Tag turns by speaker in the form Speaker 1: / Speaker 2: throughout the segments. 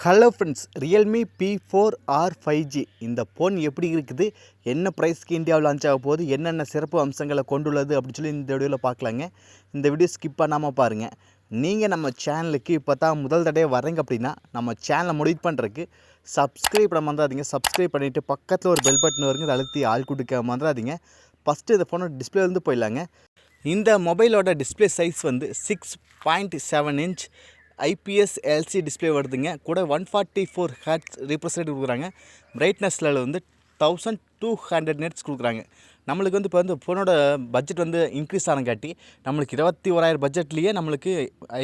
Speaker 1: Hello friends, Realme p4r 5G இந்த phone எப்படி இருக்குது, என்ன ப்ரைஸ்க்கு இந்தியாவில் லான்ச் ஆக போகுது, என்னென்ன சிறப்பு அம்சங்களை கொண்டுள்ளது அப்படின்னு சொல்லி இந்த வீடியோவில் பார்க்கலாங்க. இந்த வீடியோ ஸ்கிப் பண்ணாமல் பாருங்கள். நீங்கள் நம்ம சேனலுக்கு இப்போ தான் முதல் தடவை வரீங்க அப்படின்னா நம்ம சேனலை முடிவு பண்ணுறதுக்கு சப்ஸ்கிரைப் பண்ண மறந்துடாதீங்க. சப்ஸ்கிரைப் பண்ணிவிட்டு பக்கத்தில் ஒரு பெல் பட்டன் வருங்க, அதை அழுத்தி ஆள் கொடுக்க மறந்துடாதீங்க. ஃபஸ்ட்டு இந்த ஃபோனோட டிஸ்பிளே வந்து போயிடலாங்க. இந்த மொபைலோட டிஸ்பிளே சைஸ் வந்து 6.7 இன்ச் IPS LC டிஸ்பிளே வருதுங்க. கூட 144 ஹெர்ட்ஸ் ரீப்ரசன்ட் கொடுக்குறாங்க. பிரைட்னஸ் லெவல் வந்து 1200 நெட்ஸ் கொடுக்குறாங்க. நம்மளுக்கு வந்து இப்போ வந்து ஃபோனோட பட்ஜெட் வந்து இன்க்ரீஸ் ஆனங்காட்டி நம்மளுக்கு 21,000 பட்ஜெட்லேயே நம்மளுக்கு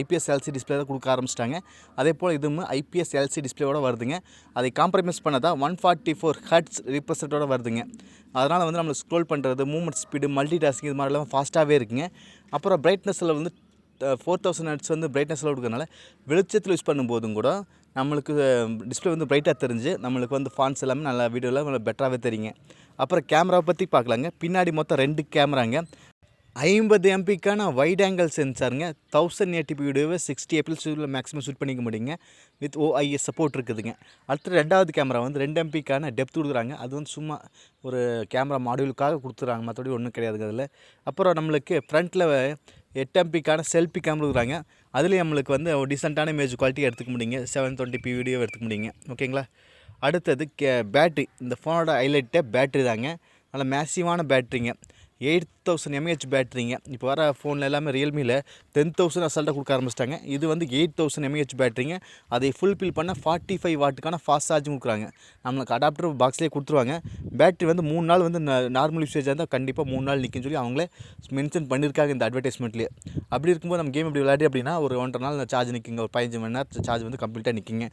Speaker 1: IPS LC டிஸ்பிளே தான் கொடுக்க ஆரம்பிச்சிட்டாங்க. அதே போல் இதுவும் IPS LC டிஸ்பிளேவோட வருதுங்க. அதை காம்ப்ரமைஸ் பண்ணதான் 144 ஹெர்ட்ஸ் ரீப்ரசன்ட்டோட வருதுங்க. அதனால் வந்து நம்மளுக்கு ஸ்க்ரோல் பண்ணுறது, மூவ்மெண்ட் ஸ்பீடு, மல்டி டாஸ்கிங் இது மாதிரிலாம் ஃபாஸ்ட்டாகவே இருக்குங்க. அப்புறம் பிரைட்னஸில் வந்து 4000 நட்ஸ் வந்து பிரைட்னஸில் கொடுக்கறனால வெளிச்சத்தில் யூஸ் பண்ணும்போதும் கூட நம்மளுக்கு டிஸ்பிளே வந்து பிரைட்டாக தெரிஞ்சு நம்மளுக்கு வந்து ஃபான்ஸ் எல்லாமே நல்லா வீடியோவில் பெட்டராகவே தெரியுங்க. அப்புறம் கேமராவை பற்றி பார்க்கலாங்க. பின்னாடி மொத்தம் 2 கேமராங்க. 50 MPக்கான வைட் ஆங்கிள் சென்சாருங்க. 1080p வீடியோவை 60 FPS மேக்ஸிமம் ஷூட் பண்ணிக்க முடியுங்க. வித் OIS சப்போர்ட் இருக்குதுங்க. அடுத்து 2வது கேமரா வந்து 2 MPக்கான டெப்த் கொடுக்குறாங்க. அது வந்து சும்மா ஒரு கேமரா மாடியூலுக்காக கொடுத்துறாங்க, மற்றபடி ஒன்றும் கிடையாதுங்க அதில். அப்புறம் நம்மளுக்கு ஃப்ரண்ட்டில் 8 MPக்கான செல்ஃபி கேமரா கொடுக்குறாங்க. அதுலேயும் நம்மளுக்கு வந்து ஒரு டீசெண்டான இமேஜ் குவாலிட்டி எடுத்துக்க முடியுங்க. 720p வீடியோ எடுத்துக்க முடியுங்க. ஓகேங்களா. அடுத்தது பேட்ரி. இந்த ஃபோனோட ஹைலைட்டே பேட்ரி தாங்க. நல்ல மேசிவான பேட்ரிங்க. 8000 mAh பேட்ரிங்க. இப்போ வர ஃபோனில் எல்லாமே ரியல்மியில் 10,000 அசால்ட்டாக கொடுக்க ஆரம்பிச்சிட்டாங்க. இது வந்து 8000 mAh பேட்ரிங்க. அதை ஃபுல்ஃபில் பண்ண 45 வாட்டுக்கான ஃபாஸ்ட் சார்ஜும் கொடுக்குறாங்க. நம்மளுக்கு அடாப்டர் பாக்ஸ்லேயே கொடுத்துருவாங்க. பேட்ரி வந்து 3 நாள் வந்து நார்மல் யூசேஜாக இருந்தால் கண்டிப்பாக 3 நாள் நிற்குன்னு சொல்லி அவங்களே மென்ஷன் பண்ணியிருக்காங்க இந்த அட்வர்டைஸ்மெண்ட்லேயே. அப்படி இருக்கும்போது நம்ம கேம் இப்படி விளையாடி அப்படின்னா ஒரு 1.5 நாள் சார்ஜ் நிற்குங்க. ஒரு 15 மணி நேரம் சார்ஜ் வந்து கம்ப்ளீட்டாக நிற்குங்க.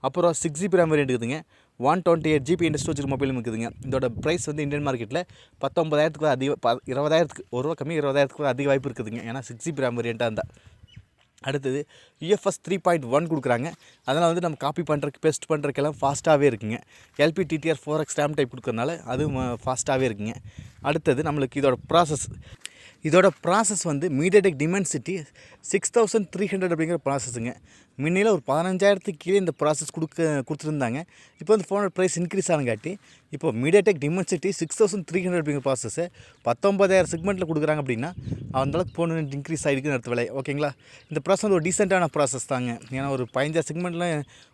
Speaker 1: அப்புறம் 6GB RAM வேரியன்ட் இருக்குதுங்க. 128GB ஸ்டோரேஜ் மொபைலும் இருக்குதுங்க. இதோட ப்ரைஸ் வந்து இந்தியன் மார்க்கெட்டில் 19,000க்கு அதிக 20,000க்கு ஒரு ரூபா கம்மி 20,000க்கு அதிக வாய்ப்பு இருக்குதுங்க. ஏன்னா 6GB RAM வேரியண்ட்டாக இருந்தால். அடுத்தது UFS 3.1 கொடுக்குறாங்க. அதனால் வந்து நம்ம காப்பி பண்ணுறதுக்கு பேஸ்ட் பண்ணுறதுக்கெல்லாம் ஃபாஸ்ட்டாகவே இருக்குங்க. LPDDR4X RAM டைப் கொடுக்குறதுனால அதுவும் ஃபாஸ்ட்டாகவே இருக்குங்க. அடுத்தது நம்மளுக்கு இதோட ப்ராசஸ் வந்து மீடியாடெக் டிமென்சிட்டி 6300 அப்படிங்கிற ப்ராசஸுங்க. முன்னையில் ஒரு 15,000க்கு கீழே இந்த ப்ராசஸ் கொடுத்துருந்தாங்க. இப்போ வந்து ஃபோனோட ப்ரைஸ் இன்க்ரீஸ் ஆனங்காட்டி இப்போ மீடியாடெக் டிமென்சிட்டி 6300 அப்படிங்கிற ப்ராசஸை 19,000 செக்மெண்ட்டில் கொடுக்குறாங்க. அப்படின்னா அந்தளவுக்கு ஃபோன் இன்க்ரீஸ் ஆகிருக்குன்னு அடுத்த விலை. ஓகேங்களா. இந்த ப்ராசஸ் வந்து ஒரு டீசெண்டான ப்ராசஸ் தாங்க. ஏன்னா ஒரு 15,000 செக்மெண்ட்டில்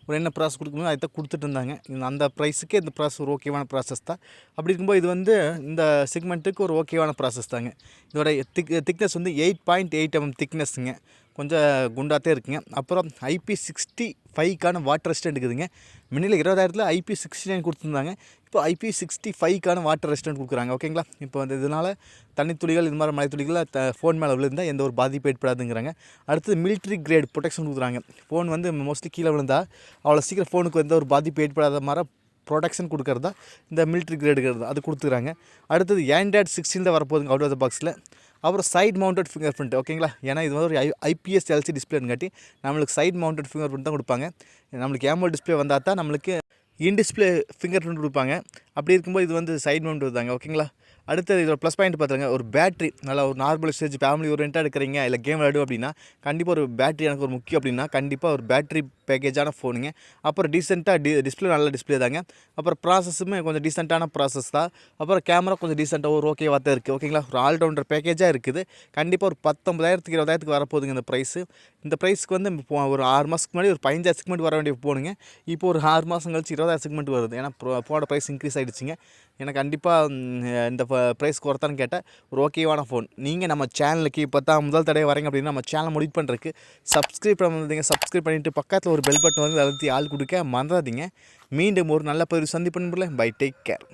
Speaker 1: ஒரு என்ன ப்ராசஸ் கொடுக்கும்போது அதை தான் கொடுத்துட்டு இருந்தாங்க. அந்த ப்ரைஸுக்கே இந்த ப்ராசஸ் ஒரு ஓகேவான ப்ராசஸ் தான். அப்படி இருக்கும்போது இது வந்து இந்த செக்மெண்ட்டுக்கு ஒரு ஓகேவான ப்ராசஸ் தாங்க. இதோட திக்னஸ் வந்து 8.8 mm திக்னஸ்ஸுங்க. கொஞ்சம் குண்டாகத்தே இருக்குங்க. அப்புறம் IP65க்கான வாட்டர் ரெசிஸ்டன்ட் இருக்குதுங்க. முன்னில் 20,000த்தில் IP69 கொடுத்துருந்தாங்க. இப்போ IP65க்கான வாட்டர் ரெசிஸ்டன்ட் கொடுக்குறாங்க. ஓகேங்களா. இப்போ வந்து இதனால் தண்ணி துளிகள் இது மாதிரி மழை துளிகள் ஃபோன் மேலே விழுந்தால் எந்த ஒரு பாதிப்பு ஏற்படாதுங்கிறாங்க. அடுத்தது மிலிட்ரி கிரேட் ப்ரொடெக்ஷன் கொடுக்குறாங்க. ஃபோன் வந்து மோஸ்ட்லி கீழே விழுந்தால் அவ்வளோ சீக்கிரம் ஃபோனுக்கு எந்த ஒரு பாதிப்பு ஏற்படாத மாதிரி ப்ரொடெக்ஷன் கொடுக்குறதா இந்த மிலிட்ரி கிரேடுங்கிறது அது கொடுத்துக்கிறாங்க. அடுத்தது Android 16 தான் வரப்போகுதுங்க அவுட் ஆஃப் த பாக்ஸில். அப்புறம் சைட் மவுண்டட் ஃபிங்கர் பிரிண்ட். ஓகேங்களா. ஏன்னா இது வந்து ஒரு IPS LC டிஸ்பிளேங்காட்டி நம்மளுக்கு சைட் மவுண்டட் ஃபிங்கர் பிரிண்ட் தான் கொடுப்பாங்க. நம்மளுக்கு AMOLED டிஸ்பிளே வந்தால் தான் நம்மளுக்கு இன் டிஸ்பிளே ஃபிங்கர் பிரிண்ட் கொடுப்பாங்க. அப்படி இருக்கும்போது இது வந்து சைட் மவுண்ட் தாங்க. ஓகேங்களா. அடுத்தது இதோட ப்ளஸ் பாயிண்ட் பார்த்துருங்க. ஒரு பேட்ரி நல்லா ஒரு நார்மல் ஸ்டேஜ் ஃபேமிலி ஓரியன்ட்டாக எடுக்கிறீங்க, இல்லை கேம் விளையாடும் அப்படின்னா கண்டிப்பாக ஒரு பேட்ரி எனக்கு ஒரு முக்கியம் அப்படின்னா கண்டிப்பாக ஒரு பேட்ரி பேக்கேஜான ஃபோனுங்க. அப்புறம் டீசெண்டாக டிஸ்பிளே நல்ல டிஸ்பிளே தாங்க. அப்புறம் ப்ராசஸுமே கொஞ்சம் டீசெண்டான ப்ராசஸ் தான். அப்புறம் கேமரா கொஞ்சம் டீசெண்டாக ஒரு ஓகேவாக தான் இருக்குது. ஓகேங்களா. ஒரு ஆல்ரவுண்டர் பேக்கேஜாக இருக்குது. கண்டிப்பாக ஒரு 19,000க்கு 20,000க்கு வரப்போகுதுங்க இந்த ப்ரைஸு. இந்த ப்ரைஸ்க்கு வந்து ஒரு 6 மாதத்துக்கு முன்னாடி ஒரு 15,000 செக்மெண்ட் வர வேண்டிய போனுங்க. இப்போ ஒரு 6 மாதம் கழிச்சு 20,000 செக்மெண்ட் வருது. ஏன்னா ஃபோனோட ப்ரைஸ் இன்க்ரீஸ் ஆகிடுச்சிங்க. எனக்கு கண்டிப்பாக இந்த ப்ரைஸ்க்கு ஒருத்தான்னு கேட்டால் ஒரு ஓகேவான ஃபோன். நீங்கள் நம்ம சேனலுக்கு இப்போ தான் முதல் தடவை வரீங்க அப்படின்னா நம்ம சேனலை முடிவு பண்ணுறதுக்கு சப்ஸ்கிரைப் பண்ணுறீங்க. சப்ஸ்கிரைப் பண்ணிவிட்டு பக்கத்தில் ஒரு பெல் பட்டன் வந்து அழுத்தி ஆள் கொடுக்க மறந்துடாதீங்க. மீண்டும் ஒரு நல்ல பதிவு சந்திப்பு. Bye, take care.